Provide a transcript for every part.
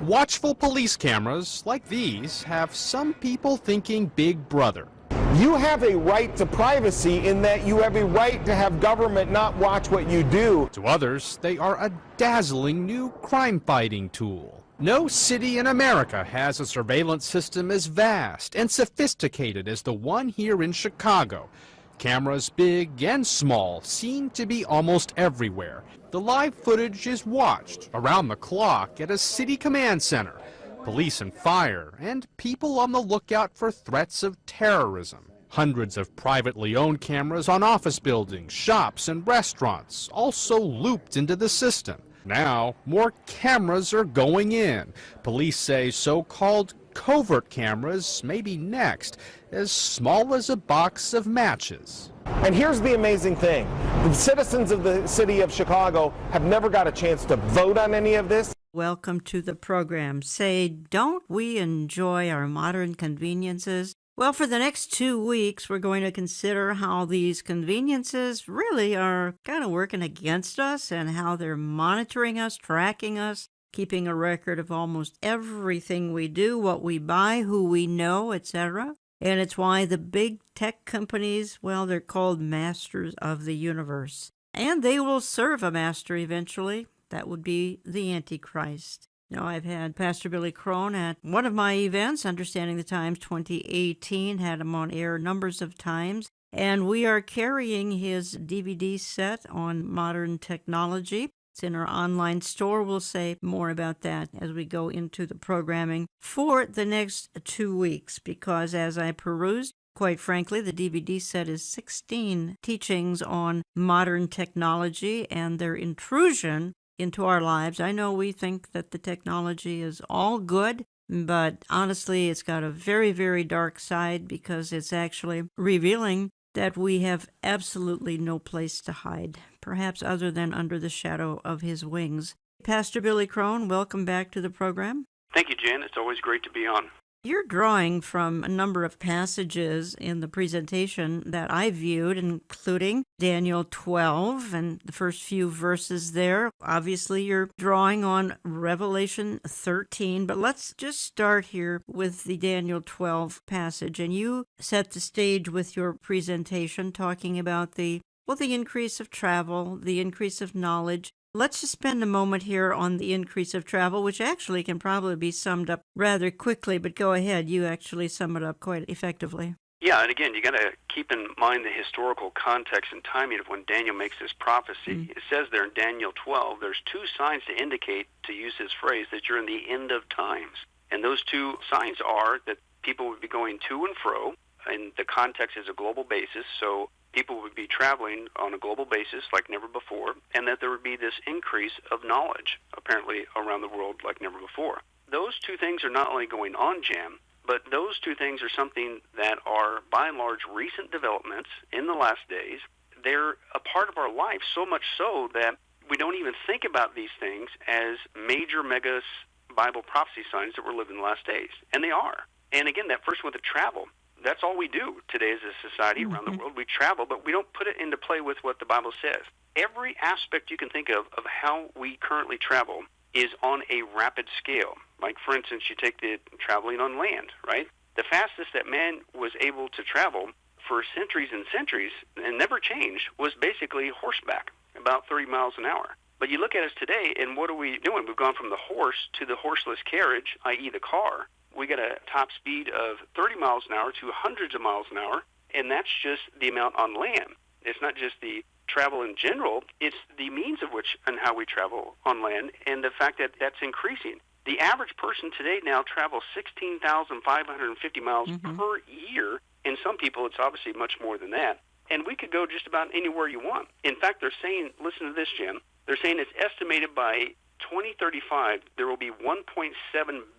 Watchful police cameras like these have some people thinking Big Brother. You have a right to privacy in that you have a right to have government not watch what you do. To others, they are a dazzling new crime-fighting tool. No city in America has a surveillance system as vast and sophisticated as the one here in Chicago. Cameras big and small seem to be almost everywhere. The live footage is watched around the clock at a city command center. Police and fire, and people on the lookout for threats of terrorism. Hundreds of privately owned cameras on office buildings, shops, and restaurants also looped into the system. Now, more cameras are going in. Police say so-called covert cameras may be next, as small as a box of matches. And here's the amazing thing. The citizens of the city of Chicago have never got a chance to vote on any of this. Welcome to the program. Say, don't we enjoy our modern conveniences? Well, for the next 2 weeks, we're going to consider how these conveniences really are kind of working against us and how they're monitoring us, tracking us, keeping a record of almost everything we do, what we buy, who we know, etc. And it's why the big tech companies, well, they're called masters of the universe. And they will serve a master eventually. That would be the Antichrist. Now, I've had Pastor Billy Crone at one of my events, Understanding the Times 2018, had him on air numbers of times, and we are carrying his DVD set on modern technology. It's in our online store. We'll say more about that as we go into the programming for the next 2 weeks, because as I perused, quite frankly, the DVD set is 16 teachings on modern technology and their intrusion into our lives. I know we think that the technology is all good, but honestly, it's got a very, very dark side because it's actually revealing that we have absolutely no place to hide, perhaps other than under the shadow of his wings. Pastor Billy Crone, welcome back to the program. Thank you, Jen. It's always great to be on. You're drawing from a number of passages in the presentation that I viewed, including Daniel 12 and the first few verses there. Obviously, you're drawing on Revelation 13, but let's just start here with the Daniel 12 passage. And you set the stage with your presentation talking about the increase of travel, the increase of knowledge. Let's just spend a moment here on the increase of travel, which actually can probably be summed up rather quickly, but go ahead. You actually sum it up quite effectively. Yeah, and again, you got to keep in mind the historical context and timing of when Daniel makes this prophecy. It says there in Daniel 12, there's two signs to indicate, to use his phrase, that you're in the end of times. And those two signs are that people would be going to and fro, and the context is a global basis, so people would be traveling on a global basis like never before, and that there would be this increase of knowledge, apparently around the world like never before. Those two things are not only going on, Jam, but those two things are something that are, by and large, recent developments in the last days. They're a part of our life, so much so that we don't even think about these things as major mega Bible prophecy signs that we're living in the last days. And they are. And again, that first one, the travel, that's all we do today as a society around the world. We travel, but we don't put it into play with what the Bible says. Every aspect you can think of how we currently travel is on a rapid scale. Like, for instance, you take the traveling on land, right? The fastest that man was able to travel for centuries and centuries, and never changed, was basically horseback, about 30 miles an hour. But you look at us today, and what are we doing? We've gone from the horse to the horseless carriage, i.e. the car. We got a top speed of 30 miles an hour to hundreds of miles an hour, and that's just the amount on land. It's not just the travel in general, it's the means of which and how we travel on land, and the fact that that's increasing. The average person today now travels 16,550 miles per year. In some people, it's obviously much more than that. And we could go just about anywhere you want. In fact, they're saying, listen to this, Jim, they're saying it's estimated by 2035, there will be 1.7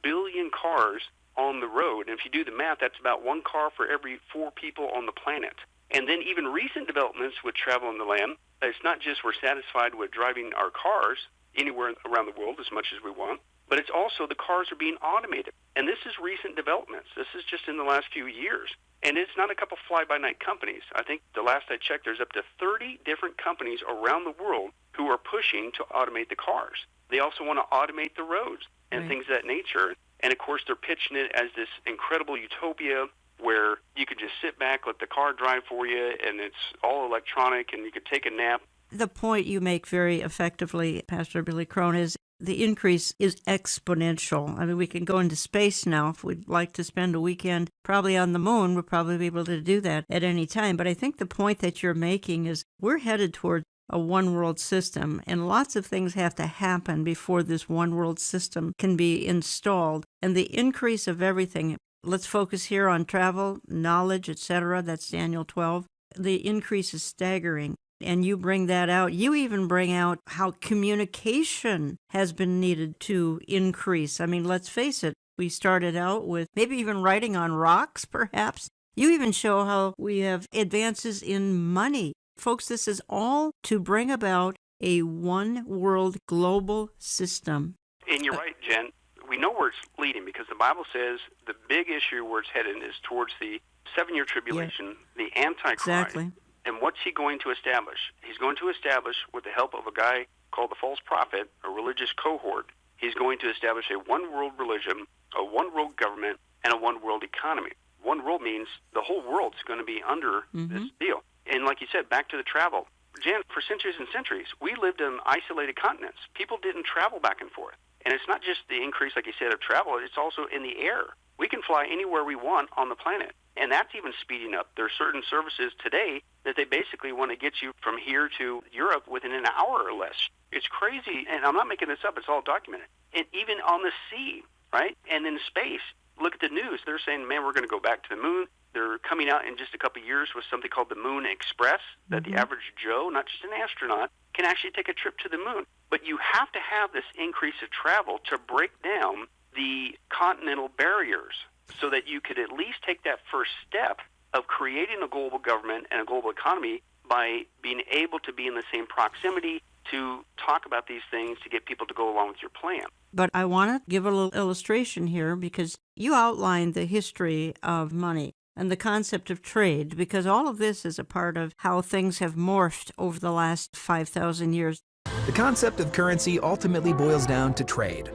billion cars on the road. And if you do the math, that's about one car for every 4 people on the planet. And then even recent developments with travel in the land, it's not just we're satisfied with driving our cars anywhere around the world as much as we want, but it's also the cars are being automated. And this is recent developments. This is just in the last few years. And it's not a couple fly-by-night companies. I think the last I checked, there's up to 30 different companies around the world who are pushing to automate the cars. They also want to automate the roads. and Right. things of that nature. And, of course, they're pitching it as this incredible utopia where you could just sit back, let the car drive for you, and it's all electronic, and you could take a nap. The point you make very effectively, Pastor Billy Crone, is the increase is exponential. I mean, we can go into space now if we'd like to spend a weekend probably on the moon. We'll probably be able to do that at any time. But I think the point that you're making is we're headed toward a one-world system, and lots of things have to happen before this one-world system can be installed. And the increase of everything, let's focus here on travel, knowledge, etc. That's Daniel 12. The increase is staggering. And you bring that out. You even bring out how communication has been needed to increase. I mean, let's face it, we started out with maybe even writing on rocks, perhaps. You even show how we have advances in money. Folks, this is all to bring about a one-world global system. And you're right, Jen. We know where it's leading because the Bible says the big issue where it's headed is towards the 7-year tribulation, the Antichrist. Exactly. And what's he going to establish? He's going to establish, with the help of a guy called the false prophet, a religious cohort, he's going to establish a one-world religion, a one-world government, and a one-world economy. One world means the whole world's going to be under this deal. And like you said, back to the travel. Jan, for centuries and centuries, we lived in isolated continents. People didn't travel back and forth. And it's not just the increase, like you said, of travel. It's also in the air. We can fly anywhere we want on the planet. And that's even speeding up. There are certain services today that they basically want to get you from here to Europe within an hour or less. It's crazy, and I'm not making this up. It's all documented. And even on the sea, right? And in space, look at the news. They're saying, man, we're going to go back to the moon. They're coming out in just a couple of years with something called the Moon Express, that the average Joe, not just an astronaut, can actually take a trip to the moon. But you have to have this increase of travel to break down the continental barriers so that you could at least take that first step of creating a global government and a global economy by being able to be in the same proximity to talk about these things to get people to go along with your plan. But I want to give a little illustration here because you outlined the history of money and the concept of trade, because all of this is a part of how things have morphed over the last 5,000 years. The concept of currency ultimately boils down to trade.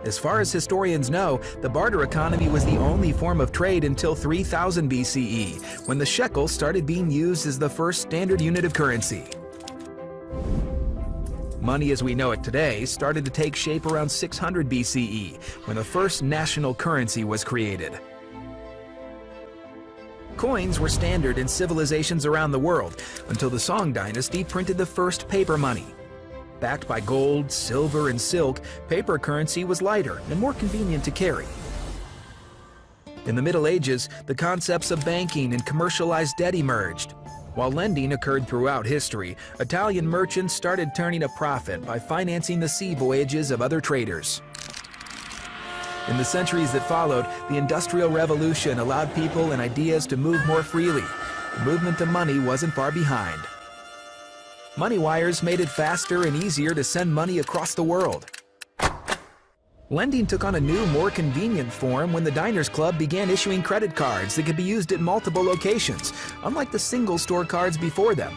As far as historians know, the barter economy was the only form of trade until 3000 BCE, when the shekel started being used as the first standard unit of currency. Money as we know it today started to take shape around 600 BCE, when the first national currency was created. Coins were standard in civilizations around the world until the Song dynasty printed the first paper money. Backed by gold, silver, and silk, paper currency was lighter and more convenient to carry. In the Middle Ages, the concepts of banking and commercialized debt emerged. While lending occurred throughout history, Italian merchants started turning a profit by financing the sea voyages of other traders. In the centuries that followed, the Industrial Revolution allowed people and ideas to move more freely. The movement of money wasn't far behind. Money wires made it faster and easier to send money across the world. Lending took on a new, more convenient form when the Diners Club began issuing credit cards that could be used at multiple locations, unlike the single-store cards before them.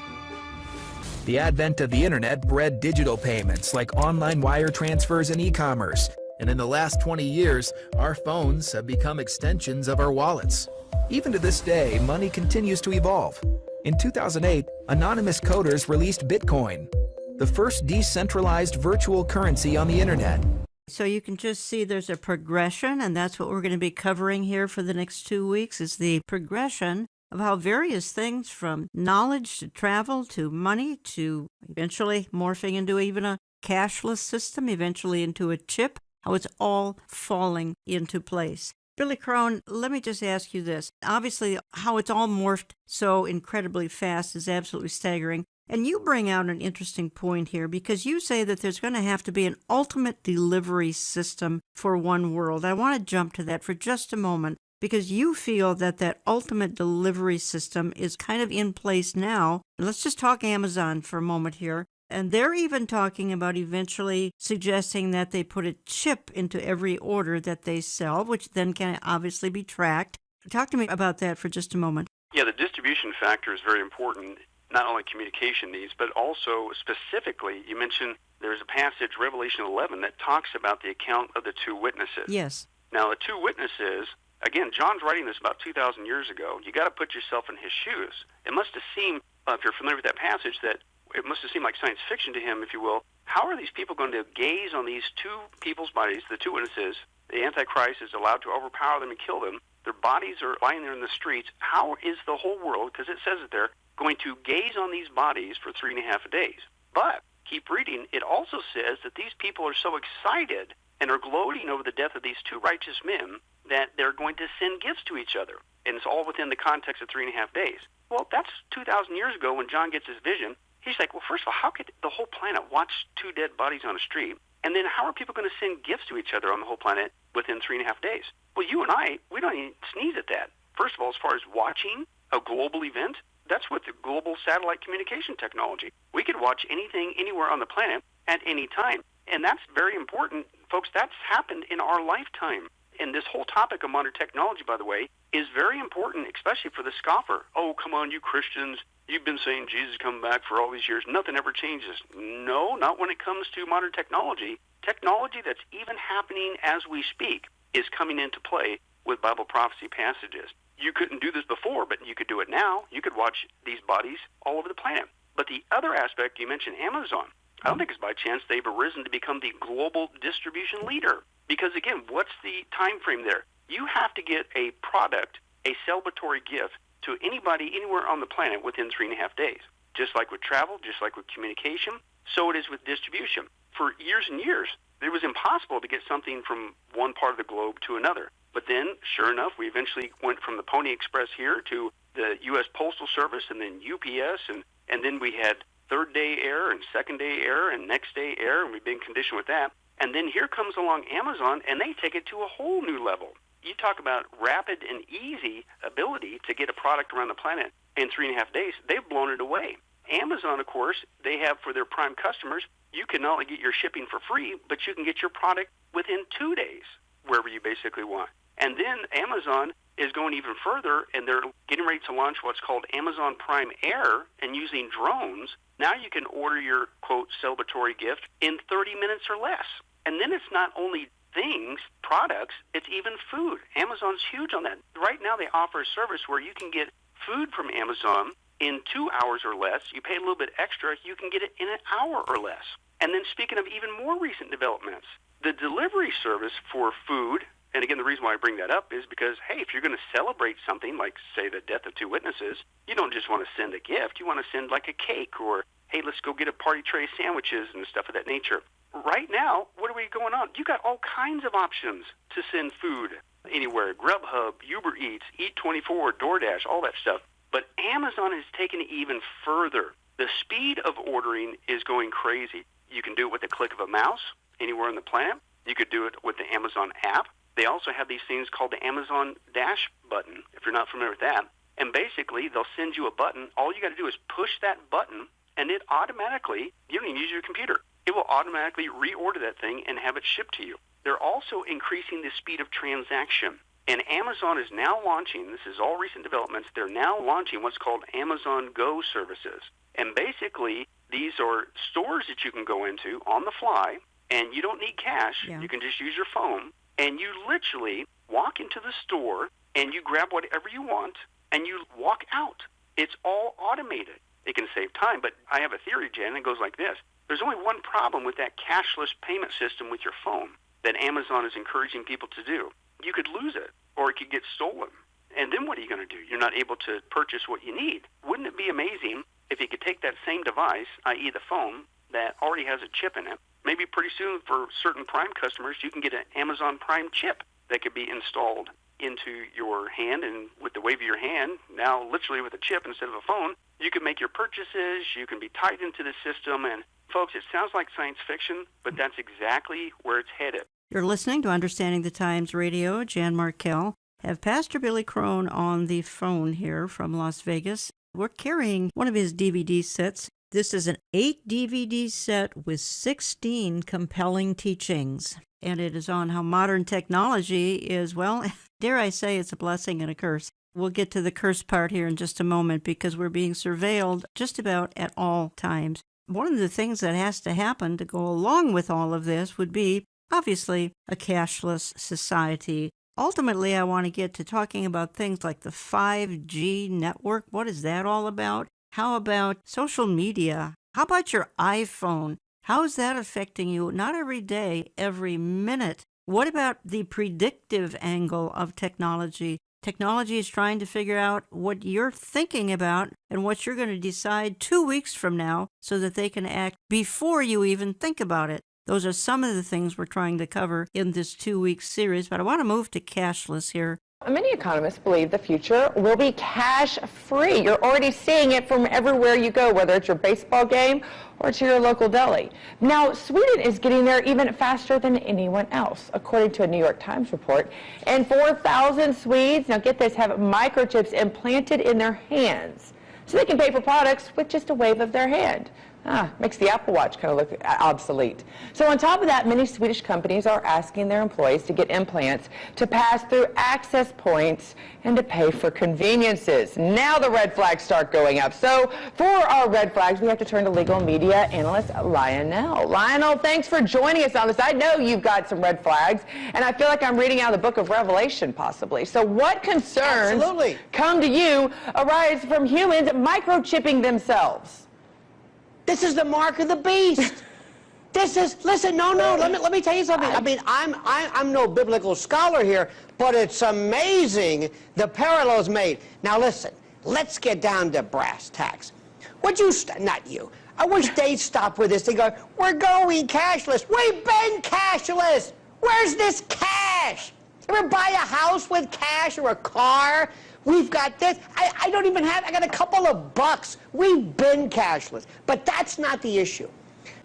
The advent of the internet bred digital payments like online wire transfers and e-commerce. And in the last 20 years, our phones have become extensions of our wallets. Even to this day, money continues to evolve. In 2008, anonymous coders released Bitcoin, the first decentralized virtual currency on the internet. So you can just see there's a progression, and that's what we're going to be covering here for the next 2 weeks, is the progression of how various things from knowledge to travel to money to eventually morphing into even a cashless system, eventually into a chip, how it's all falling into place. Billy Crone, let me just ask you this. Obviously, how it's all morphed so incredibly fast is absolutely staggering. And you bring out an interesting point here because you say that there's going to have to be an ultimate delivery system for one world. I want to jump to that for just a moment because you feel that that ultimate delivery system is kind of in place now. Let's just talk Amazon for a moment here. And they're even talking about eventually suggesting that they put a chip into every order that they sell, which then can obviously be tracked. Talk to me about that for just a moment. Yeah, the distribution factor is very important. not only communication needs, but also specifically, you mentioned there's a passage, Revelation 11, that talks about the account of the two witnesses. Yes. Now, the two witnesses, again, John's writing this about 2,000 years ago. You got to put yourself in his shoes. It must have seemed, if you're familiar with that passage, that it must have seemed like science fiction to him, if you will. How are these people going to gaze on these two people's bodies, the two witnesses? The Antichrist is allowed to overpower them and kill them. Their bodies are lying there in the streets. How is the whole world, because it says it there, going to gaze on these bodies for 3.5 days? But keep reading. It also says that these people are so excited and are gloating over the death of these two righteous men that they're going to send gifts to each other. And it's all within the context of 3.5 days. Well, that's 2,000 years ago when John gets his vision. He's like, well, first of all, how could the whole planet watch two dead bodies on a street? And then how are people going to send gifts to each other on the whole planet within 3.5 days? Well, you and I, we don't even sneeze at that. First of all, as far as watching a global event, that's with the global satellite communication technology. We could watch anything anywhere on the planet at any time. And that's very important. Folks, that's happened in our lifetime. And this whole topic of modern technology, by the way, is very important, especially for the scoffer. Oh, come on, you Christians. You've been saying Jesus is coming back for all these years. Nothing ever changes. No, not when it comes to modern technology. Technology that's even happening as we speak is coming into play with Bible prophecy passages. You couldn't do this before, but you could do it now. You could watch these bodies all over the planet. But the other aspect, you mentioned Amazon. I don't think it's by chance they've arisen to become the global distribution leader. Because, again, what's the time frame there? You have to get a product, a celebratory gift, to anybody anywhere on the planet within 3.5 days. Just like with travel, just like with communication, so it is with distribution. For years and years, it was impossible to get something from one part of the globe to another. But then, sure enough, we eventually went from the Pony Express here to the U.S. Postal Service and then UPS, and then we had third-day air and second-day air and next-day air, and we've been conditioned with that. And then here comes along Amazon, and they take it to a whole new level. You talk about rapid and easy ability to get a product around the planet in 3.5 days. They've blown it away. Amazon, of course, they have for their prime customers, you can not only get your shipping for free, but you can get your product within 2 days, wherever you basically want. And then Amazon is going even further, and they're getting ready to launch what's called Amazon Prime Air, and using drones, now you can order your, quote, celebratory gift in 30 minutes or less. And then it's not only things, products, it's even food. Amazon's huge on that. Right now they offer a service where you can get food from Amazon in 2 hours or less. You pay a little bit extra, you can get it in an hour or less. And then speaking of even more recent developments, the delivery service for food, and again, the reason why I bring that up is because, hey, if you're going to celebrate something like, say, the death of two witnesses, you don't just want to send a gift. You want to send like a cake or, hey, let's go get a party tray of sandwiches and stuff of that nature. Right now, what are we going on? You got all kinds of options to send food anywhere. Grubhub, Uber Eats, Eat24, DoorDash, all that stuff. But Amazon has taken it even further. The speed of ordering is going crazy. You can do it with the click of a mouse anywhere on the planet. You could do it with the Amazon app. They also have these things called the Amazon Dash button, if you're not familiar with that. And basically, they'll send you a button. All you got to do is push that button, and it automatically, you don't even use your computer. It will automatically reorder that thing and have it shipped to you. They're also increasing the speed of transaction. And Amazon is now launching, this is all recent developments, they're now launching what's called Amazon Go services. And basically, these are stores that you can go into on the fly, and you don't need cash. Yeah. You can just use your phone. And you literally walk into the store, and you grab whatever you want, and you walk out. It's all automated. It can save time, but I have a theory, Jen, it goes like this. There's only one problem with that cashless payment system with your phone that Amazon is encouraging people to do. You could lose it, or it could get stolen. And then what are you going to do? You're not able to purchase what you need. Wouldn't it be amazing if you could take that same device, i.e. the phone, that already has a chip in it, maybe pretty soon for certain Prime customers, you can get an Amazon Prime chip that could be installed into your hand, and with the wave of your hand, now literally with a chip instead of a phone, you can make your purchases, you can be tied into the system, and folks, it sounds like science fiction, but that's exactly where it's headed. You're listening to Understanding the Times Radio. Jan Markell. Have Pastor Billy Crone on the phone here from Las Vegas. We're carrying one of his DVD sets. This is an 8 DVD set with 16 compelling teachings. And it is on how modern technology is, well, dare I say it's a blessing and a curse. We'll get to the curse part here in just a moment because we're being surveilled just about at all times. One of the things that has to happen to go along with all of this would be, obviously, a cashless society. Ultimately, I want to get to talking about things like the 5G network. What is that all about? How about social media? How about your iPhone? How is that affecting you? Not every day, every minute. What about the predictive angle of technology? Technology is trying to figure out what you're thinking about and what you're going to decide 2 weeks from now so that they can act before you even think about it. Those are some of the things we're trying to cover in this 2-week series, but I want to move to cashless here. Many economists believe the future will be cash-free. You're already seeing it from everywhere you go, whether it's your baseball game or to your local deli. Now, Sweden is getting there even faster than anyone else, according to a New York Times report. And 4,000 Swedes, now get this, have microchips implanted in their hands so they can pay for products with just a wave of their hand. Makes the Apple Watch kind of look obsolete. So on top of that, many Swedish companies are asking their employees to get implants to pass through access points and to pay for conveniences. Now the red flags start going up. So for our red flags, we have to turn to legal media analyst Lionel. Lionel, thanks for joining us on this. I know you've got some red flags, and I feel like I'm reading out of the book of Revelation possibly. So what concerns come to you arise from humans microchipping themselves? This is the mark of the beast. This is, listen, no, let me tell you something. I mean, I'm no biblical scholar here, but it's amazing the parallels made. Now listen, let's get down to brass tacks. Would you, not you, I wish they'd stop with this. They go, we're going cashless. We've been cashless. Where's this cash? Ever buy a house with cash or a car? We've got this. I don't even have, I got a couple of bucks. We've been cashless. But that's not the issue.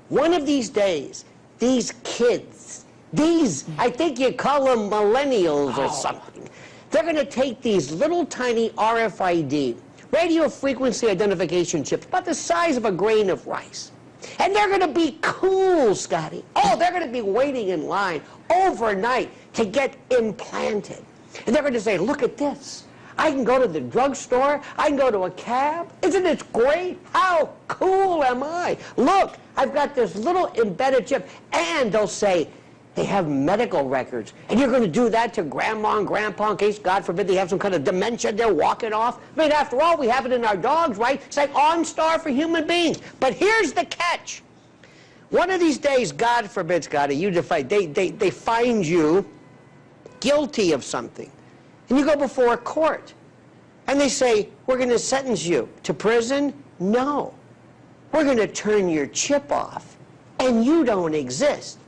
One of these days, these kids, I think you call them millennials or something, they're going to take these little tiny RFID, radio frequency identification chips, about the size of a grain of rice. And they're going to be cool, Scotty. Oh, they're going to be waiting in line overnight to get implanted. And they're going to say, look at this. I can go to the drugstore. I can go to a cab. Isn't it great? How cool am I? Look, I've got this little embedded chip. And they'll say, they have medical records. And you're going to do that to grandma and grandpa in case, God forbid, they have some kind of dementia they're walking off. I mean, after all, we have it in our dogs, right? It's like OnStar for human beings. But here's the catch. One of these days, God forbid, Scotty, they find you guilty of something. And you go before a court. And they say, we're going to sentence you to prison? No. We're going to turn your chip off. And you don't exist.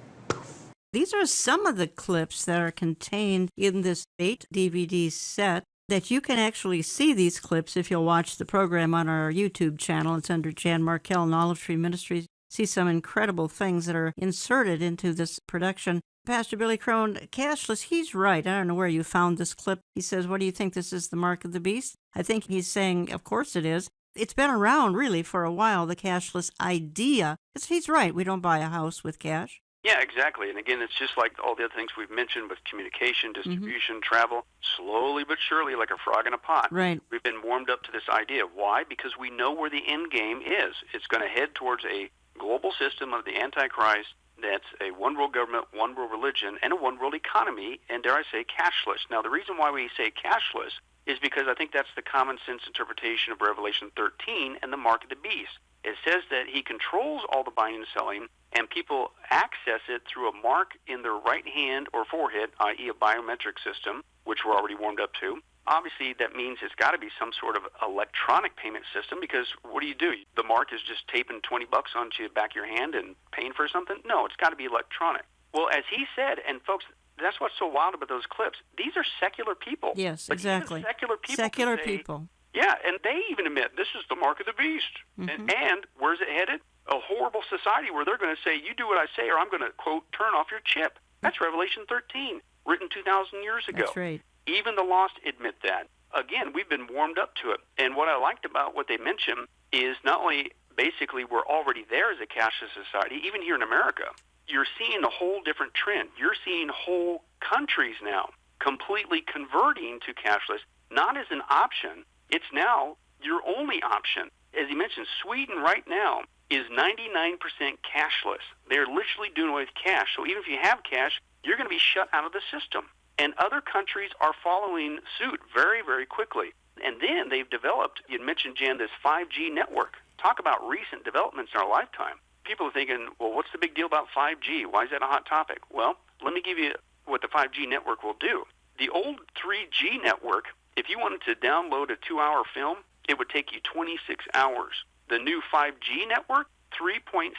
These are some of the clips that are contained in this 8 DVD set that you can actually see these clips if you'll watch the program on our YouTube channel. It's under Jan Markell and Olive Tree Ministries. See some incredible things that are inserted into this production. Pastor Billy Crone, cashless, he's right. I don't know where you found this clip. He says, what do you think, this is the mark of the beast? I think he's saying, of course it is. It's been around, really, for a while, the cashless idea. He's right. We don't buy a house with cash. Yeah, exactly. And again, it's just like all the other things we've mentioned with communication, distribution, travel, slowly but surely, like a frog in a pot. Right. We've been warmed up to this idea. Why? Because we know where the end game is. It's going to head towards a global system of the Antichrist that's a one-world government, one-world religion, and a one-world economy, and dare I say, cashless. Now, the reason why we say cashless is because I think that's the common sense interpretation of Revelation 13 and the mark of the beast. It says that he controls all the buying and selling, and people access it through a mark in their right hand or forehead, i.e. a biometric system, which we're already warmed up to. Obviously, that means it's got to be some sort of electronic payment system, because what do? The mark is just taping $20 onto the back of your hand and paying for something? No, it's got to be electronic. Well, as he said, and folks, that's what's so wild about those clips. These are secular people. Yes, but exactly. Secular people. Yeah, and they even admit this is the mark of the beast. And where's it headed? A horrible society where they're going to say, you do what I say or I'm going to, quote, turn off your chip. That's Revelation 13, written 2,000 years ago. That's right. Even the lost admit that. Again, we've been warmed up to it. And what I liked about what they mentioned is not only basically we're already there as a cashless society, even here in America, you're seeing a whole different trend. You're seeing whole countries now completely converting to cashless. not as an option. It's now your only option. As you mentioned, Sweden right now is 99% cashless. They're literally doing away with cash. So even if you have cash, you're going to be shut out of the system. And other countries are following suit very, very quickly. And then they've developed, you mentioned, Jan, this 5G network. Talk about recent developments in our lifetime. People are thinking, well, what's the big deal about 5G? Why is that a hot topic? Well, let me give you what the 5G network will do. The old 3G network, if you wanted to download a 2-hour film, it would take you 26 hours. The new 5G network, 3.6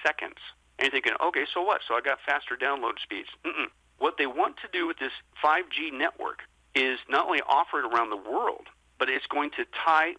seconds. And you're thinking, okay, so what? So I got faster download speeds. What they want to do with this 5G network is not only offer it around the world, but it's going to tie,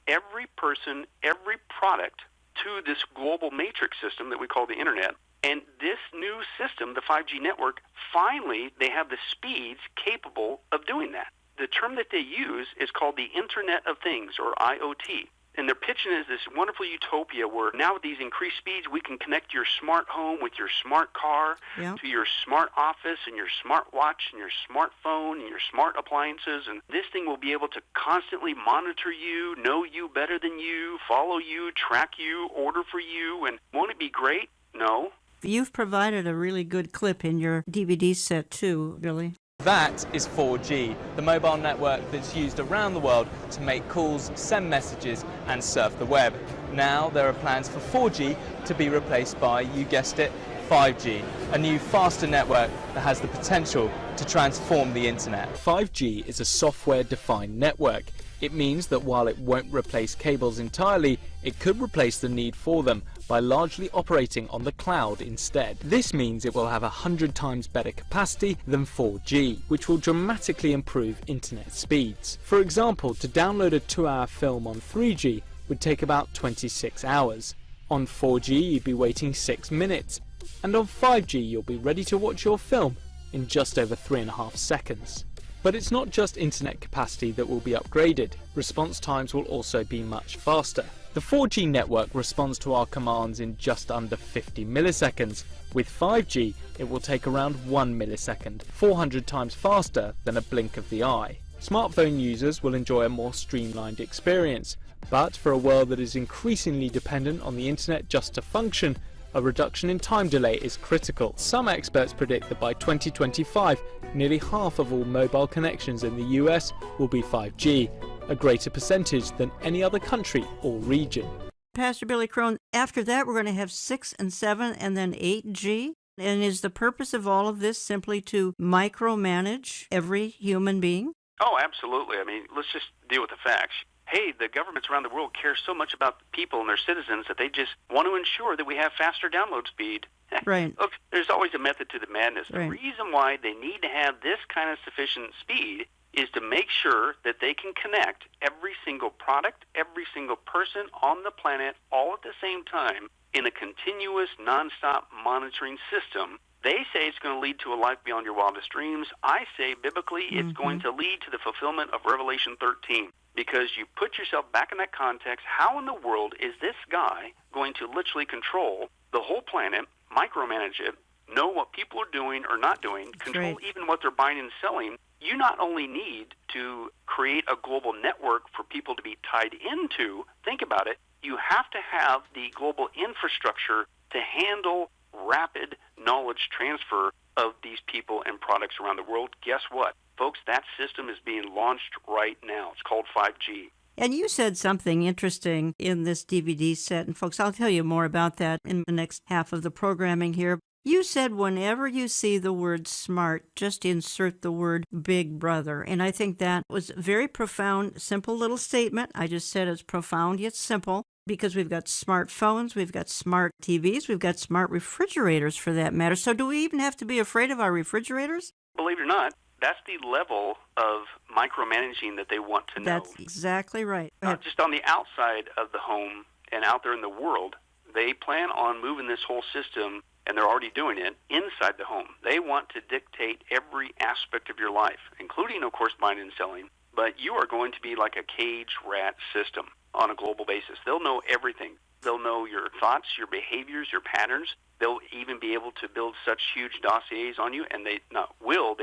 every person, every product to this global matrix system that we call the Internet. And this new system, the 5G network, finally they have the speeds capable of doing that. The term that they use is called the Internet of Things, or IoT. And they're pitching it as this wonderful utopia where now with these increased speeds, we can connect your smart home with your smart car to your smart office and your smart watch and your smartphone and your smart appliances. And this thing will be able to constantly monitor you, know you better than you, follow you, track you, order for you. And won't it be great? No. You've provided a really good clip in your DVD set too, Billy. That is 4G, the mobile network that's used around the world to make calls, send messages and surf the web. Now there are plans for 4G to be replaced by, you guessed it, 5G, a new faster network that has the potential to transform the internet. 5G is a software-defined network. It means that while it won't replace cables entirely, it could replace the need for them by largely operating on the cloud instead. This means it will have 100 times better capacity than 4G, which will dramatically improve internet speeds. For example, to download a 2-hour film on 3G would take about 26 hours. On 4G you'd be waiting 6 minutes, and on 5G you'll be ready to watch your film in just over 3.5 seconds. But it's not just internet capacity that will be upgraded, response times will also be much faster. The 4G network responds to our commands in just under 50 milliseconds. With 5G, it will take around 1 millisecond, 400 times faster than a blink of the eye. Smartphone users will enjoy a more streamlined experience, but for a world that is increasingly dependent on the internet just to function, a reduction in time delay is critical. Some experts predict that by 2025, nearly half of all mobile connections in the US will be 5G, a greater percentage than any other country or region. Pastor Billy Crone, after that we're going to have 6 and 7 and then 8G? And is the purpose of all of this simply to micromanage every human being? Oh, absolutely. I mean, let's just deal with the facts. Hey, the governments around the world care so much about the people and their citizens that they just want to ensure that we have faster download speed. Right. Look, there's always a method to the madness. Right. The reason why they need to have this kind of sufficient speed is to make sure that they can connect every single product, every single person on the planet all at the same time in a continuous, nonstop monitoring system. They say it's going to lead to a life beyond your wildest dreams. I say, biblically, it's going to lead to the fulfillment of Revelation 13. Because you put yourself back in that context, how in the world is this guy going to literally control the whole planet, micromanage it, know what people are doing or not doing, control even what they're buying and selling? You not only need to create a global network for people to be tied into, think about it, you have to have the global infrastructure to handle rapid knowledge transfer of these people and products around the world. Guess what? Folks, that system is being launched right now. It's called 5G. And you said something interesting in this DVD set, and folks, I'll tell you more about that in the next half of the programming here. You said whenever you see the word smart, just insert the word Big Brother. And I think that was a very profound, simple little statement. I just said it's profound yet simple because we've got smartphones, we've got smart TVs, we've got smart refrigerators for that matter. So do we even have to be afraid of our refrigerators? Believe it or not, that's the level of micromanaging that they want to know. That's exactly right. Not just on the outside of the home and out there in the world. They plan on moving this whole system, and they're already doing it, inside the home. They want to dictate every aspect of your life, including, of course, buying and selling. But you are going to be like a cage rat system on a global basis. They'll know everything. They'll know your thoughts, your behaviors, your patterns. They'll even be able to build such huge dossiers on you, and they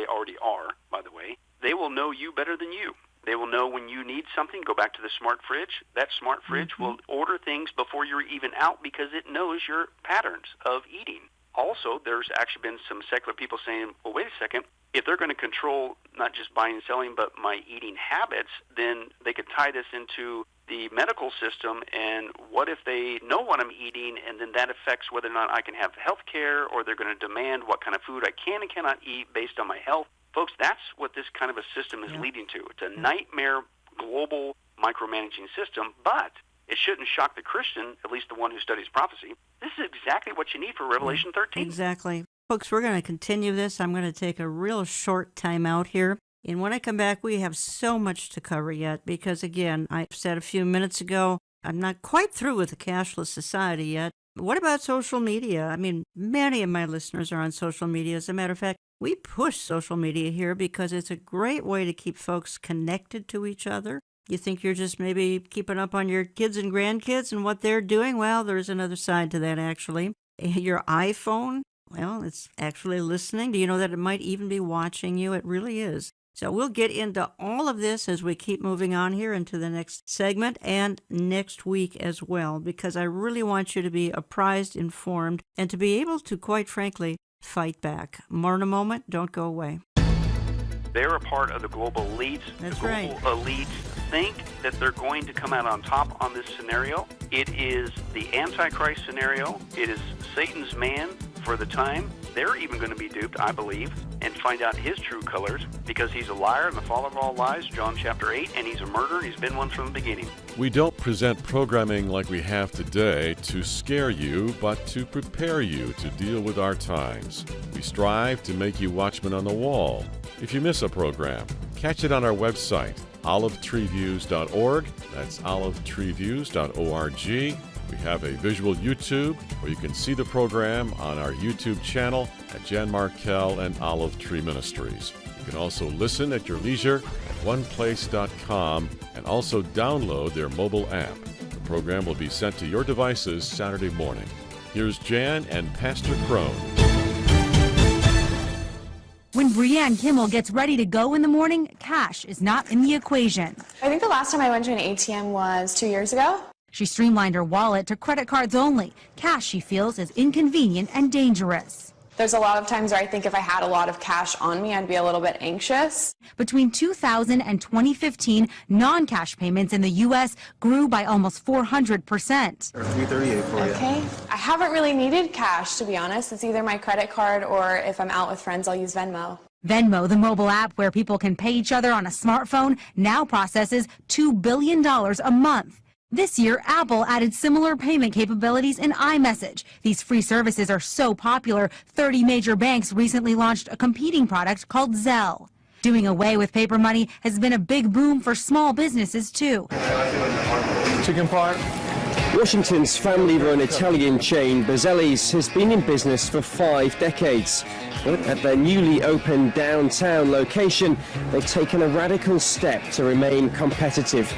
already are, by the way. They will know you better than you. They will know when you need something. Go back to the smart fridge. That smart fridge will order things before you're even out because it knows your patterns of eating. Also, there's actually been some secular people saying, well, wait a second, if they're going to control not just buying and selling, but my eating habits, then they could tie this into the medical system, and what if they know what I'm eating, and then that affects whether or not I can have health care, or they're going to demand what kind of food I can and cannot eat based on my health. Folks, that's what this kind of a system is leading to. It's a nightmare global micromanaging system, but it shouldn't shock the Christian, at least the one who studies prophecy. This is exactly what you need for Revelation 13. Exactly. Folks, we're going to continue this. I'm going to take a real short time out here. And when I come back, we have so much to cover yet because, again, I said a few minutes ago, I'm not quite through with the cashless society yet. What about social media? I mean, many of my listeners are on social media. As a matter of fact, we push social media here because it's a great way to keep folks connected to each other. You think you're just maybe keeping up on your kids and grandkids and what they're doing? Well, there's another side to that, actually. Your iPhone, well, it's actually listening. Do you know that it might even be watching you? It really is. So we'll get into all of this as we keep moving on here into the next segment and next week as well, because I really want you to be apprised, informed, and to be able to, quite frankly, fight back. More in a moment. Don't go away. They're a part of the global elites. That's the right. global elites think that they're going to come out on top on this scenario. It is the Antichrist scenario. It is Satan's man for the time. They're even going to be duped, I believe, and find out his true colors because he's a liar and the father of all lies, John chapter 8, and he's a murderer. He's been one from the beginning. We don't present programming like we have today to scare you, but to prepare you to deal with our times. We strive to make you watchmen on the wall. If you miss a program, catch it on our website, olivetreeviews.org. That's olivetreeviews.org. We have a visual YouTube where you can see the program on our YouTube channel at Jan Markell and Olive Tree Ministries. You can also listen at your leisure at oneplace.com and also download their mobile app. The program will be sent to your devices Saturday morning. Here's Jan and Pastor Crone. When Brianne Kimmel gets ready to go in the morning, cash is not in the equation. I think the last time I went to an ATM was 2 years ago. She streamlined her wallet to credit cards only. Cash, she feels, is inconvenient and dangerous. There's a lot of times where I think if I had a lot of cash on me, I'd be a little bit anxious. Between 2000 and 2015, non-cash payments in the U.S. grew by almost 400%. $338 for you. Okay. I haven't really needed cash, to be honest. It's either my credit card or if I'm out with friends, I'll use Venmo. Venmo, the mobile app where people can pay each other on a smartphone, now processes $2 billion a month. This year, Apple added similar payment capabilities in iMessage. These free services are so popular, 30 major banks recently launched a competing product called Zelle. Doing away with paper money has been a big boom for small businesses, too. Chicken park. Washington's family-run Italian chain Bazzelli's has been in business for 5 decades. But at their newly opened downtown location, they've taken a radical step to remain competitive.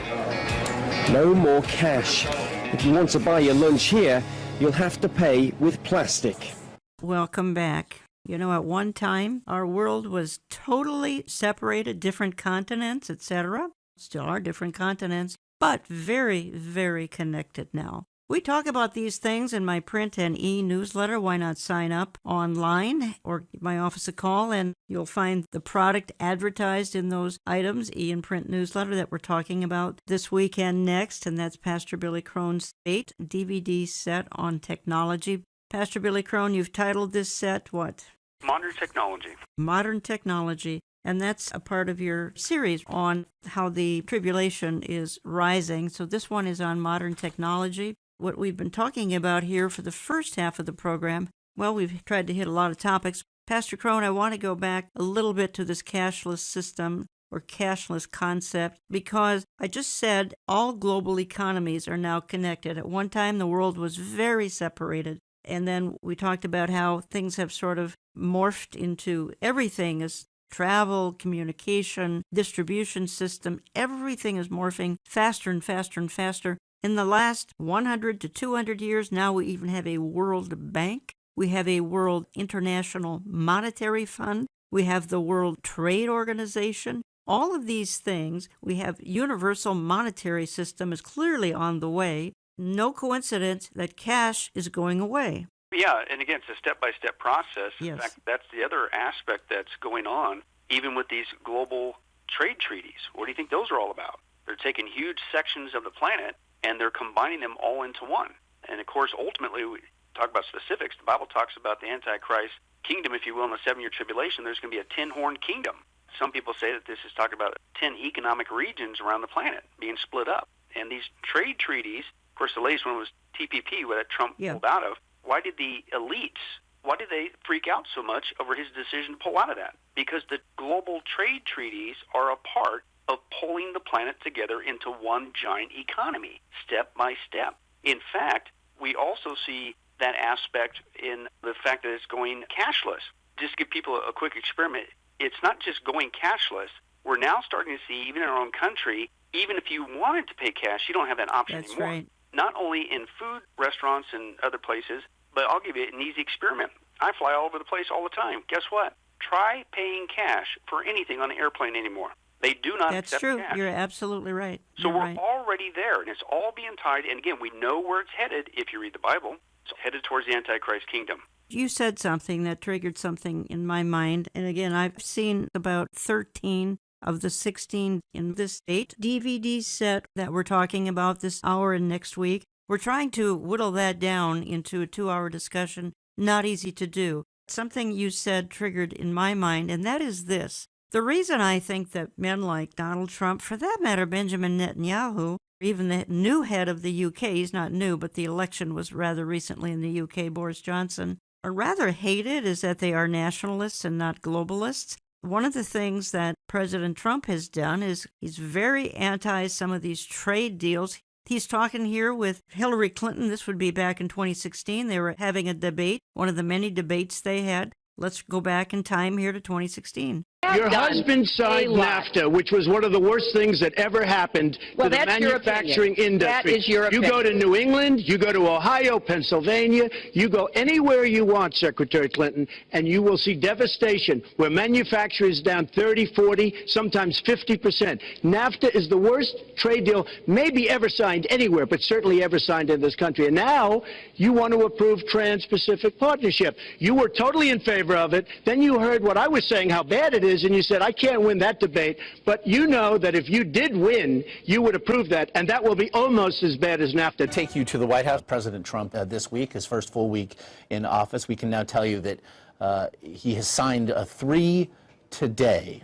No more cash. If you want to buy your lunch here, you'll have to pay with plastic. Welcome back. You know, at one time, our world was totally separated, different continents, etc. Still are different continents, but very, very connected now. We talk about these things in my print and e-newsletter. Why not sign up online or give my office a call and you'll find the product advertised in those items, e and print newsletter that we're talking about this week and next. And that's Pastor Billy Crone's 8 DVD set on technology. Pastor Billy Crone, you've titled this set what? Modern technology. Modern technology. And that's a part of your series on how the tribulation is rising. So this one is on modern technology. What we've been talking about here for the first half of the program, well, we've tried to hit a lot of topics. Pastor Crone, I want to go back a little bit to this cashless system or cashless concept because I just said all global economies are now connected. At one time, the world was very separated. And then we talked about how things have sort of morphed into everything as travel, communication, distribution system. Everything is morphing faster and faster and faster. In the last 100 to 200 years, now we even have a World Bank. We have a World International Monetary Fund. We have the World Trade Organization. All of these things, we have universal monetary system is clearly on the way. No coincidence that cash is going away. Yeah, and again, it's a step-by-step process. Yes. In fact, that's the other aspect that's going on, even with these global trade treaties. What do you think those are all about? They're taking huge sections of the planet, and they're combining them all into one. And, of course, ultimately, we talk about specifics. The Bible talks about the Antichrist kingdom, if you will, in the 7-year tribulation. There's going to be a 10-horn kingdom. Some people say that this is talking about 10 economic regions around the planet being split up. And these trade treaties, of course, the latest one was TPP, that Trump pulled out of. Why did the elites, why did they freak out so much over his decision to pull out of that? Because the global trade treaties are a part of pulling the planet together into one giant economy, step by step. In fact, we also see that aspect in the fact that it's going cashless. Just to give people a quick experiment, it's not just going cashless. We're now starting to see, even in our own country, even if you wanted to pay cash, you don't have that option That's anymore. right. Not only in food restaurants and other places, but I'll give you an easy experiment. I fly all over the place all the time. Guess what? Try paying cash for anything on the airplane anymore. They do not That's accept true. cash. You're absolutely right. So You're we're right. already there, and it's all being tied. And again, we know where it's headed if you read the Bible. It's headed towards the Antichrist kingdom. You said something that triggered something in my mind. And again, I've seen about 13 of the 16 in this 8 DVD set that we're talking about this hour and next week. We're trying to whittle that down into a 2-hour discussion. Not easy to do. Something you said triggered in my mind, and that is this. The reason I think that men like Donald Trump, for that matter, Benjamin Netanyahu, even the new head of the UK, he's not new, but the election was rather recently in the UK, Boris Johnson, are rather hated is that they are nationalists and not globalists. One of the things that President Trump has done is he's very anti some of these trade deals. He's talking here with Hillary Clinton. This would be back in 2016. They were having a debate, one of the many debates they had. Let's go back in time here to 2016. Your husband signed NAFTA, which was one of the worst things that ever happened to the manufacturing industry. That is your opinion. You go to New England, you go to Ohio, Pennsylvania, you go anywhere you want, Secretary Clinton, and you will see devastation where manufacturing is down 30, 40, sometimes 50%. NAFTA is the worst trade deal maybe ever signed anywhere, but certainly ever signed in this country. And now you want to approve Trans-Pacific Partnership. You were totally in favor of it. Then you heard what I was saying, how bad it is, and you said, I can't win that debate. But you know that if you did win, you would approve that, and that will be almost as bad as NAFTA. Take you to the White House. President Trump this week, his first full week in office, we can now tell you that he has signed 3 today,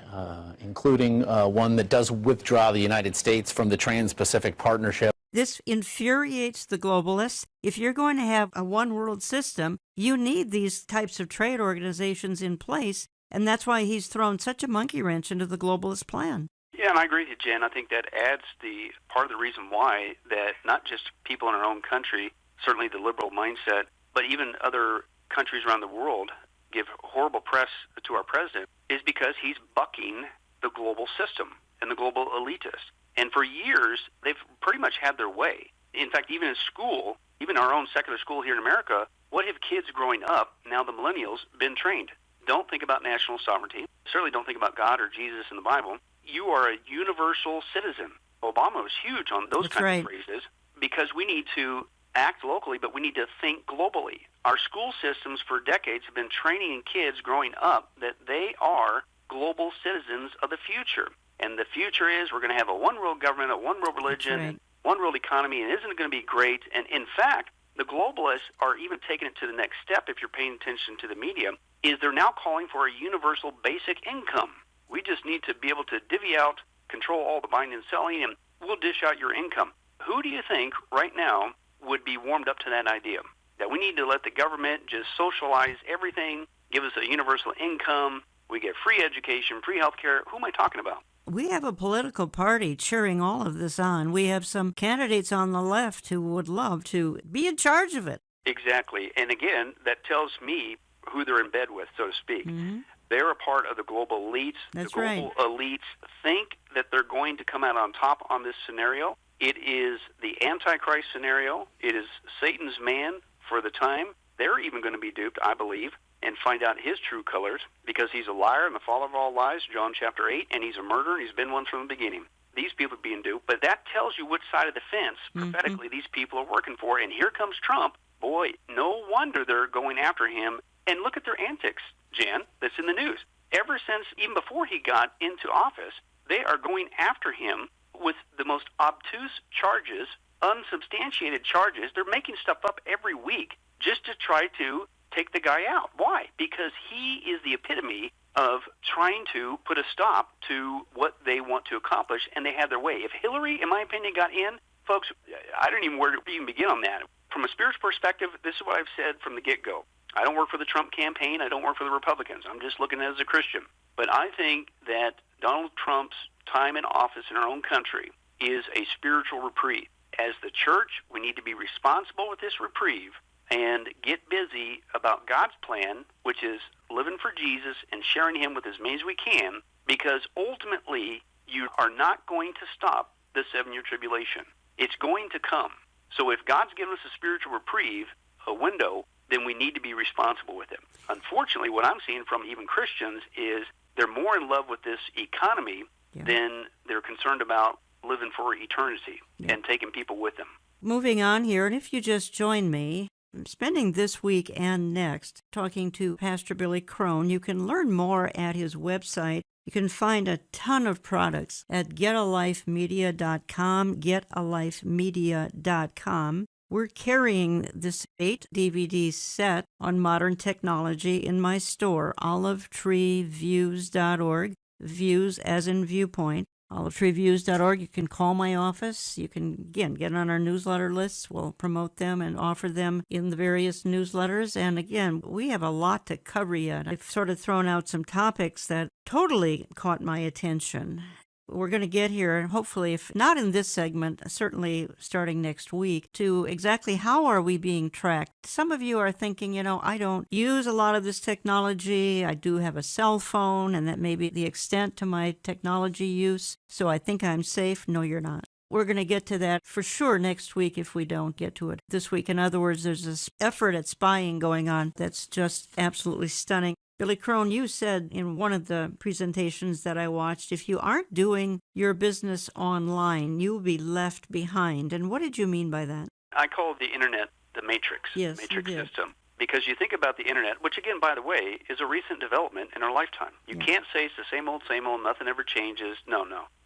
including one that does withdraw the United States from the Trans-Pacific Partnership. This infuriates the globalists. If you're going to have a one-world system, you need these types of trade organizations in place, and that's why he's thrown such a monkey wrench into the globalist plan. Yeah, and I agree with you, Jen. I think that adds the part of the reason why that not just people in our own country, certainly the liberal mindset, but even other countries around the world give horrible press to our president, is because he's bucking the global system and the global elitists. And for years, they've pretty much had their way. In fact, even in school, even our own secular school here in America, what have kids growing up, now the millennials, been trained? Don't think about national sovereignty. Certainly don't think about God or Jesus in the Bible. You are a universal citizen. Obama was huge on those kinds of phrases because we need to act locally, but we need to think globally. Our school systems for decades have been training kids growing up that they are global citizens of the future. And the future is we're going to have a one-world government, a one-world religion, and one-world economy, and isn't it going to be great? And in fact, the globalists are even taking it to the next step, if you're paying attention to the media, is they're now calling for a universal basic income. We just need to be able to divvy out, control all the buying and selling, and we'll dish out your income. Who do you think right now would be warmed up to that idea? That we need to let the government just socialize everything, give us a universal income, we get free education, free health care. Who am I talking about? We have a political party cheering all of this on. We have some candidates on the left who would love to be in charge of it. Exactly. And again, that tells me who they're in bed with, so to speak. Mm-hmm. They're a part of the global elites. That's the global elites think that they're going to come out on top on this scenario. It is the Antichrist scenario. It is Satan's man for the time. They're even going to be duped, I believe. and find out his true colors, because he's a liar and the father of all lies, John chapter 8, and he's a murderer, and he's been one from the beginning. These people are being duped, but that tells you which side of the fence, prophetically, these people are working for. And here comes Trump. Boy, no wonder they're going after him. And look at their antics, Jan, that's in the news. Ever since, even before he got into office, they are going after him with the most obtuse charges, unsubstantiated charges. They're making stuff up every week just to try to take the guy out. Why? Because he is the epitome of trying to put a stop to what they want to accomplish, and they have their way. If Hillary, in my opinion, got in, folks, I don't even know where to even begin on that. From a spiritual perspective, this is what I've said from the get-go. I don't work for the Trump campaign. I don't work for the Republicans. I'm just looking at it as a Christian. But I think that Donald Trump's time in office in our own country is a spiritual reprieve. As the church, we need to be responsible with this reprieve and get busy about God's plan, which is living for Jesus and sharing him with as many as we can, because ultimately you are not going to stop the 7-year tribulation. It's going to come. So if God's given us a spiritual reprieve, a window, then we need to be responsible with it. Unfortunately, what I'm seeing from even Christians is they're more in love with this economy than they're concerned about living for eternity and taking people with them. Moving on here, and if you just joined me, I'm spending this week and next talking to Pastor Billy Crone. You can learn more at his website. You can find a ton of products at getalifemedia.com, getalifemedia.com. We're carrying this 8 DVD set on modern technology in my store, olivetreeviews.org, views as in viewpoint. olivetreeviews.org. You can call my office. You can, again, get on our newsletter lists. We'll promote them and offer them in the various newsletters. And again, we have a lot to cover yet. I've sort of thrown out some topics that totally caught my attention. We're going to get here, hopefully, if not in this segment, certainly starting next week, to exactly how are we being tracked. Some of you are thinking, I don't use a lot of this technology. I do have a cell phone, and that may be the extent to my technology use. So I think I'm safe. No, you're not. We're going to get to that for sure next week if we don't get to it this week. In other words, there's this effort at spying going on that's just absolutely stunning. Billy Crone, you said in one of the presentations that I watched, if you aren't doing your business online, you'll be left behind. And what did you mean by that? I call the internet the matrix, matrix system. Because you think about the internet, which again, by the way, is a recent development in our lifetime. You can't say it's the same old, nothing ever changes. No.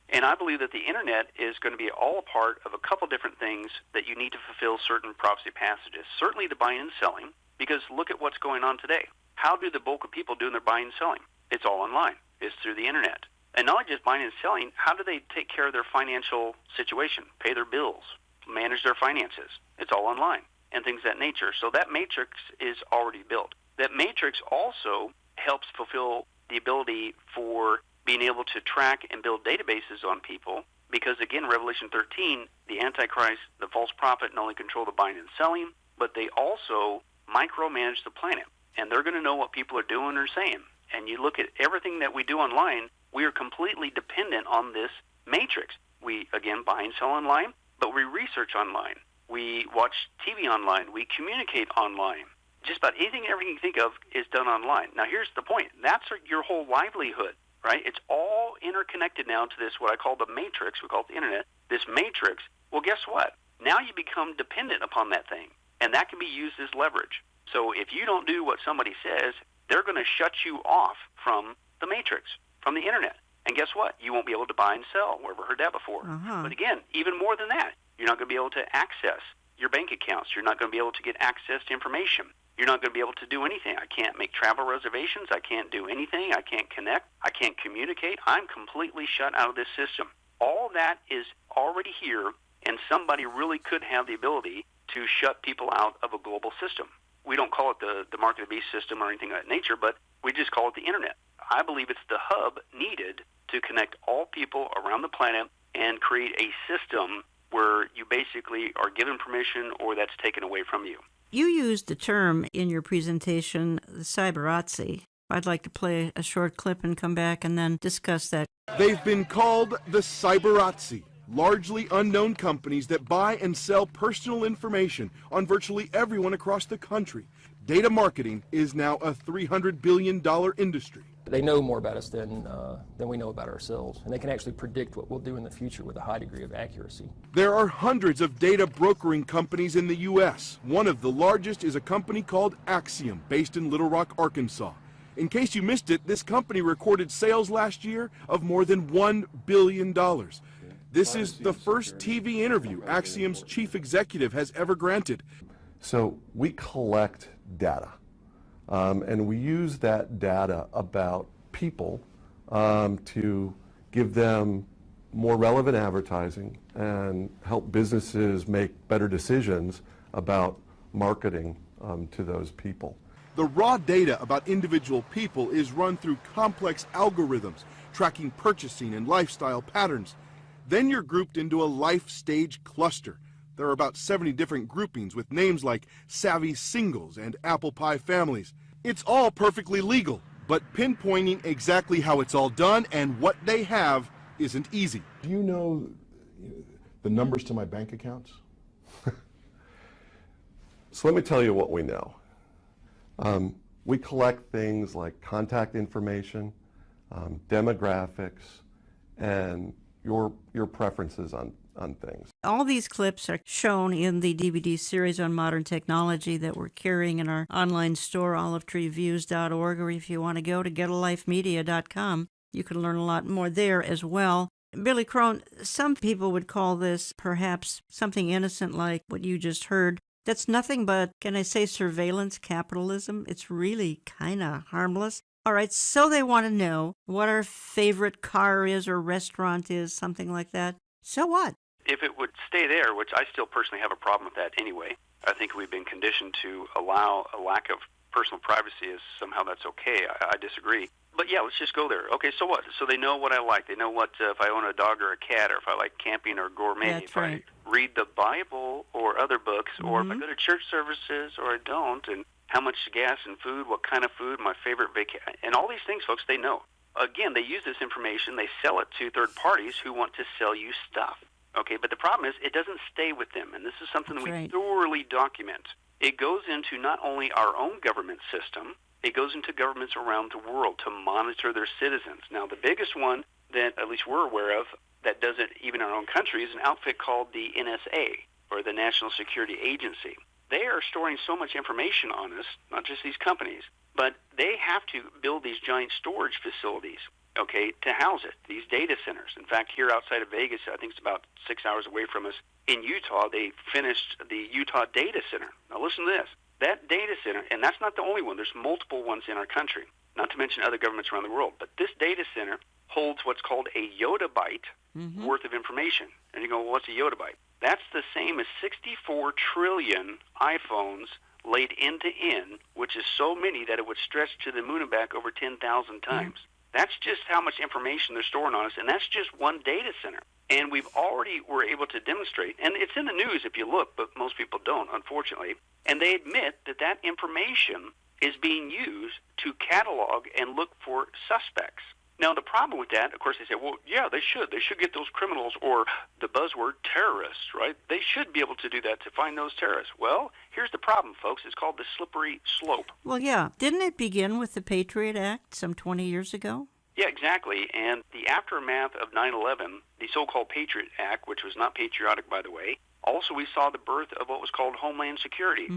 And I believe that the internet is going to be all a part of a couple different things that you need to fulfill certain prophecy passages. Certainly the buying and selling, because look at what's going on today. How do the bulk of people do their buying and selling? It's all online. It's through the internet. And not only just buying and selling, how do they take care of their financial situation, pay their bills, manage their finances? It's all online and things of that nature. So that matrix is already built. That matrix also helps fulfill the ability for being able to track and build databases on people because, again, Revelation 13, the Antichrist, the false prophet, not only control the buying and selling, but they also micromanage the planet. And they're going to know what people are doing or saying. And you look at everything that we do online, we are completely dependent on this matrix. We, again, buy and sell online, but we research online. We watch TV online. We communicate online. Just about anything and everything you think of is done online. Now, here's the point. That's your whole livelihood, right? It's all interconnected now to this, what I call the matrix. We call it the internet. This matrix, well, guess what? Now you become dependent upon that thing, and that can be used as leverage. So if you don't do what somebody says, they're going to shut you off from the matrix, from the internet. And guess what? You won't be able to buy and sell. We've never heard that before. But again, even more than that, you're not going to be able to access your bank accounts. You're not going to be able to get access to information. You're not going to be able to do anything. I can't make travel reservations. I can't do anything. I can't connect. I can't communicate. I'm completely shut out of this system. All that is already here, and somebody really could have the ability to shut people out of a global system. We don't call it the mark of the beast system or anything of that nature, but we just call it the internet. I believe it's the hub needed to connect all people around the planet and create a system where you basically are given permission or that's taken away from you. You used the term in your presentation, the cyberazzi. I'd like to play a short clip and come back and then discuss that. They've been called the cyberazzi. Largely unknown companies that buy and sell personal information on virtually everyone across the country. data marketing is now a $300 billion industry. They know more about us than we know about ourselves, and they can actually predict what we'll do in the future with a high degree of accuracy. There are hundreds of data brokering companies in the U.S. One of the largest is a company called Axiom, based in Little Rock, Arkansas. In case you missed it, this company recorded sales last year of more than $1 billion. This is the first TV interview Axiom's chief executive has ever granted. So we collect data, and we use that data about people to give them more relevant advertising and help businesses make better decisions about marketing to those people. The raw data about individual people is run through complex algorithms, tracking purchasing and lifestyle patterns. Then you're grouped into a life stage cluster. There are about 70 different groupings with names like Savvy Singles and Apple Pie Families. It's all perfectly legal, but pinpointing exactly how it's all done and what they have isn't easy. Do you know the numbers to my bank accounts? So let me tell you what we know. We collect things like contact information, demographics, and your preferences on things. All these clips are shown in the DVD series on modern technology that we're carrying in our online store, olivetreeviews.org, or if you want to go to getalifemedia.com, you can learn a lot more there as well. Billy Crone, some people would call this perhaps something innocent like what you just heard. That's nothing but, can I say, surveillance capitalism? It's really kind of harmless. All right, so they want to know what our favorite car is or restaurant is, something like that. So what? If it would stay there, which I still personally have a problem with that anyway, I think we've been conditioned to allow a lack of personal privacy as somehow that's okay. I disagree. But yeah, let's just go there. Okay, so what? So they know what I like. They know what if I own a dog or a cat, or if I like camping or gourmet. That's right. I read the Bible or other books, or if I go to church services or I don't, and how much gas and food, what kind of food, my favorite vacation, and all these things, folks, they know. Again, they use this information, they sell it to third parties who want to sell you stuff. Okay, but the problem is it doesn't stay with them, and this is something that we thoroughly document. It goes into not only our own government system, it goes into governments around the world to monitor their citizens. Now, the biggest one that at least we're aware of that does it even in our own country is an outfit called the NSA, or the National Security Agency. They are storing so much information on us, not just these companies, but they have to build these giant storage facilities, okay, to house it, these data centers. In fact, here outside of Vegas, I think it's about 6 hours away from us, in Utah, they finished the Utah Data Center. Now listen to this. That data center, and that's not the only one, there's multiple ones in our country, not to mention other governments around the world, but this data center holds what's called a yottabyte worth of information. And you go, well, what's a yottabyte? That's the same as 64 trillion iPhones laid end to end, which is so many that it would stretch to the moon and back over 10,000 times. That's just how much information they're storing on us, and that's just one data center. And we've already were able to demonstrate, and it's in the news if you look, but most people don't, unfortunately, and they admit that that information is being used to catalog and look for suspects. Now, the problem with that, of course, they say, well, yeah, they should. They should get those criminals, or the buzzword terrorists, right? They should be able to do that to find those terrorists. Well, here's the problem, folks. It's called the slippery slope. Well, yeah. Didn't it begin with the Patriot Act some 20 years ago? Yeah, exactly. And the aftermath of 9/11, the so-called Patriot Act, which was not patriotic, by the way, also we saw the birth of what was called Homeland Security.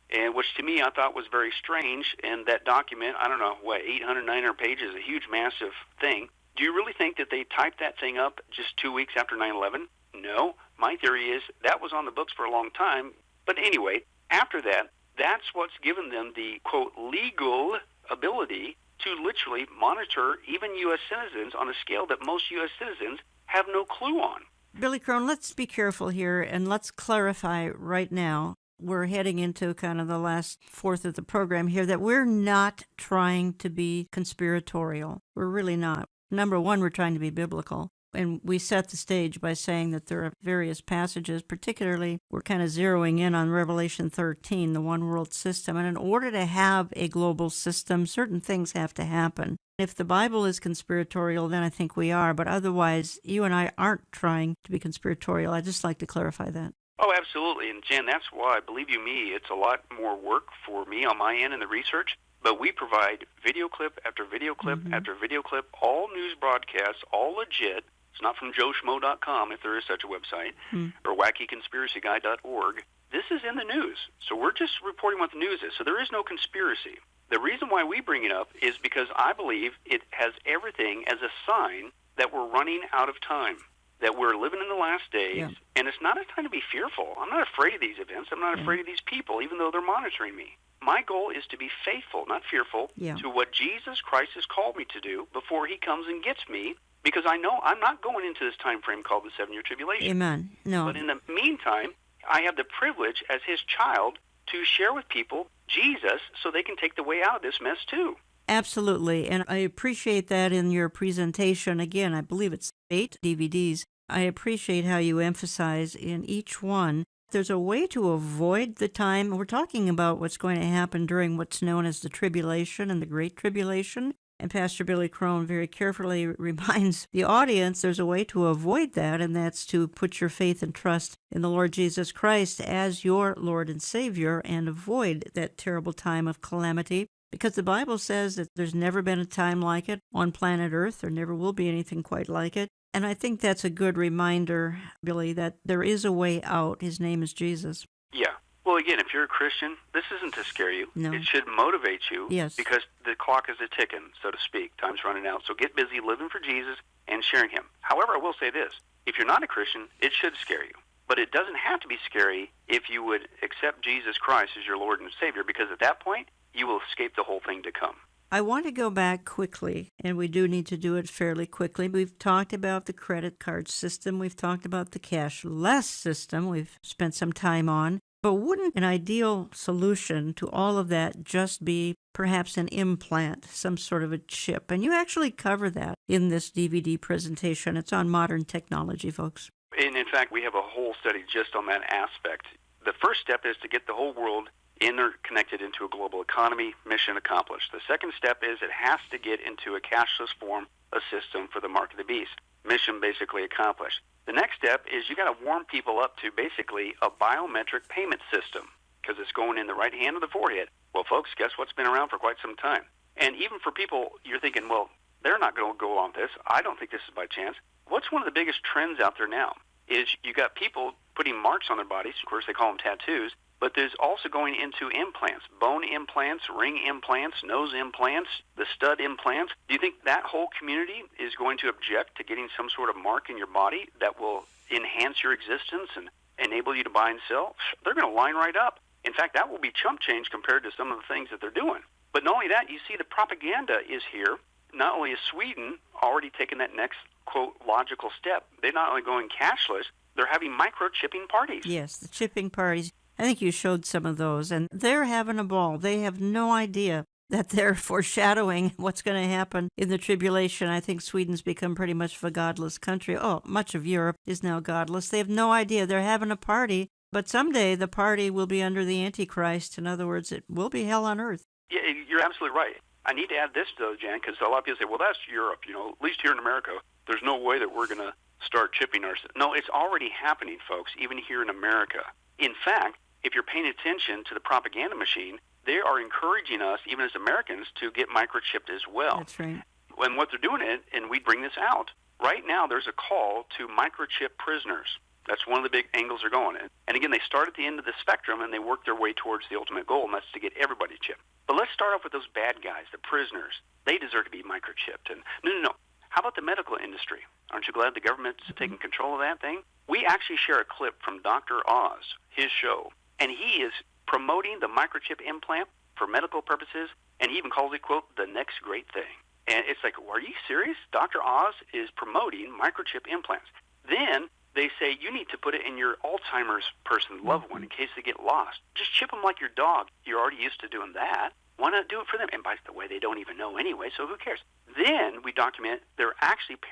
And which to me I thought was very strange. And that document, I don't know, 800, 900 pages, a huge, massive thing. Do you really think that they typed that thing up just 2 weeks after 9/11? No. My theory is that was on the books for a long time. But anyway, after that, that's what's given them the, quote, legal ability to literally monitor even U.S. citizens on a scale that most U.S. citizens have no clue on. Billy Crone, let's be careful here, and let's clarify right now. We're heading into kind of the last fourth of the program here, that we're not trying to be conspiratorial. We're really not. Number one, we're trying to be biblical. And we set the stage by saying that there are various passages, particularly we're kind of zeroing in on Revelation 13, the one world system. And in order to have a global system, certain things have to happen. If the Bible is conspiratorial, then I think we are. But otherwise, you and I aren't trying to be conspiratorial. I'd just like to clarify that. Oh, absolutely. And Jan, that's why, believe you me, it's a lot more work for me on my end in the research. But we provide video clip after video clip after video clip, all news broadcasts, all legit. It's not from joeschmo.com, if there is such a website, or wackyconspiracyguy.org. This is in the news. So we're just reporting what the news is. So there is no conspiracy. The reason why we bring it up is because I believe it has everything as a sign that we're running out of time, that we're living in the last days, and it's not a time to be fearful. I'm not afraid of these events. I'm not afraid of these people, even though they're monitoring me. My goal is to be faithful, not fearful, to what Jesus Christ has called me to do before he comes and gets me, because I know I'm not going into this time frame called the 7-year tribulation. Amen. No. But in the meantime, I have the privilege as his child to share with people Jesus so they can take the way out of this mess too. Absolutely. And I appreciate that in your presentation. Again, I believe it's 8 DVDs. I appreciate how you emphasize in each one there's a way to avoid the time. We're talking about what's going to happen during what's known as the tribulation and the Great Tribulation. And Pastor Billy Crone very carefully reminds the audience there's a way to avoid that, and that's to put your faith and trust in the Lord Jesus Christ as your Lord and Savior and avoid that terrible time of calamity. Because the Bible says that there's never been a time like it on planet Earth. There never will be anything quite like it. And I think that's a good reminder, Billy, that there is a way out. His name is Jesus. Yeah. Well, again, if you're a Christian, this isn't to scare you. No. It should motivate you. Yes. Because the clock is a-ticking, so to speak. Time's running out. So get busy living for Jesus and sharing him. However, I will say this. If you're not a Christian, it should scare you. But it doesn't have to be scary if you would accept Jesus Christ as your Lord and Savior, because at that point, you will escape the whole thing to come. I want to go back quickly, and we do need to do it fairly quickly. We've talked about the credit card system. We've talked about the cashless system we've spent some time on. But wouldn't an ideal solution to all of that just be perhaps an implant, some sort of a chip? And you actually cover that in this DVD presentation. It's on modern technology, folks. And in fact, we have a whole study just on that aspect. The first step is to get the whole world interconnected into a global economy, mission accomplished. The second step is it has to get into a cashless form, a system for the mark of the beast. Mission basically accomplished. The next step is you got to warm people up to basically a biometric payment system, because it's going in the right hand of the forehead. Well, folks, guess what's been around for quite some time? And even for people, you're thinking, well, they're not going to go on this. I don't think this is by chance. What's one of the biggest trends out there now is you got people putting marks on their bodies. Of course, they call them tattoos. But there's also going into implants, bone implants, ring implants, nose implants, the stud implants. Do you think that whole community is going to object to getting some sort of mark in your body that will enhance your existence and enable you to buy and sell? They're going to line right up. In fact, that will be chump change compared to some of the things that they're doing. But not only that, you see the propaganda is here. Not only is Sweden already taking that next, quote, logical step, they're not only going cashless, they're having microchipping parties. Yes, the chipping parties. I think you showed some of those, and they're having a ball. They have no idea that they're foreshadowing what's going to happen in the tribulation. I think Sweden's become pretty much of a godless country. Oh, much of Europe is now godless. They have no idea. They're having a party, but someday the party will be under the Antichrist. In other words, it will be hell on earth. Yeah, you're absolutely right. I need to add this, though, Jan, because a lot of people say, well, that's Europe. At least here in America, there's no way that we're going to start chipping ourselves. No, it's already happening, folks, even here in America. In fact, if you're paying attention to the propaganda machine, they are encouraging us, even as Americans, to get microchipped as well. That's right. And what they're doing, and we bring this out, right now there's a call to microchip prisoners. That's one of the big angles they're going in. And again, they start at the end of the spectrum, and they work their way towards the ultimate goal, and that's to get everybody chipped. But let's start off with those bad guys, the prisoners. They deserve to be microchipped. And no. How about the medical industry? Aren't you glad the government's taking control of that thing? We actually share a clip from Dr. Oz, his show, and he is promoting the microchip implant for medical purposes, and he even calls it, quote, the next great thing. And it's like, are you serious? Dr. Oz is promoting microchip implants. Then they say you need to put it in your Alzheimer's person, loved one, in case they get lost. Just chip them like your dog. You're already used to doing that. Why not do it for them? And by the way, they don't even know anyway, so who cares? Then we document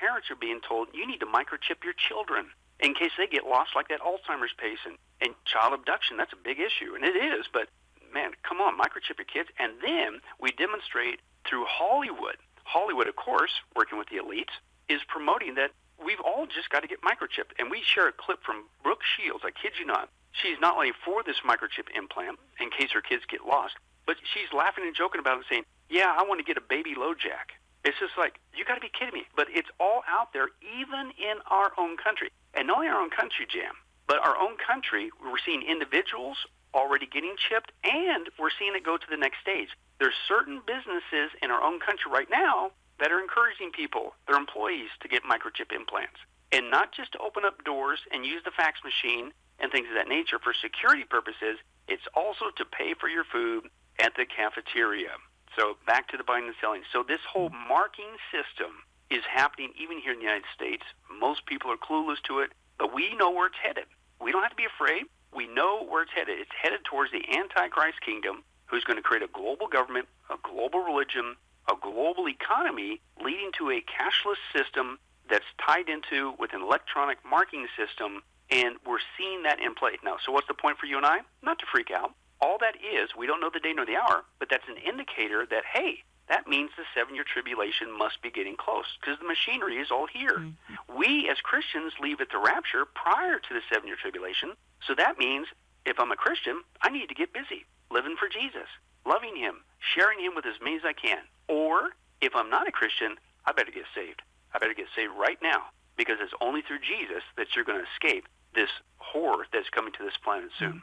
parents are being told you need to microchip your children in case they get lost like that Alzheimer's patient. And child abduction, that's a big issue, and it is, but man, come on, microchip your kids. And then we demonstrate through Hollywood. Hollywood, of course, working with the elites, is promoting that we've all just got to get microchipped. And we share a clip from Brooke Shields. I kid you not. She's not only for this microchip implant in case her kids get lost, but she's laughing and joking about it, saying, yeah, I want to get a baby low jack. It's just like, you got to be kidding me. But it's all out there, even in our own country. And not only our own country, Jam, but our own country, we're seeing individuals already getting chipped, and we're seeing it go to the next stage. There's certain businesses in our own country right now that are encouraging people, their employees, to get microchip implants. And not just to open up doors and use the fax machine and things of that nature for security purposes, it's also to pay for your food at the cafeteria. So back to the buying and selling. So this whole marking system is happening even here in the United States. Most people are clueless to it, but we know where it's headed. We don't have to be afraid. We know where it's headed. It's headed towards the Antichrist kingdom, who's going to create a global government, a global religion, a global economy, leading to a cashless system that's tied into with an electronic marking system, and we're seeing that in play. Now, so what's the point for you and I? Not to freak out. All that is, we don't know the day nor the hour, but that's an indicator that, hey, that means the 7-year tribulation must be getting close, because the machinery is all here. Mm-hmm. We, as Christians, leave at the rapture prior to the 7-year tribulation, so that means if I'm a Christian, I need to get busy, living for Jesus, loving him, sharing him with as many as I can. Or, if I'm not a Christian, I better get saved. I better get saved right now, because it's only through Jesus that you're going to escape this horror that's coming to this planet soon.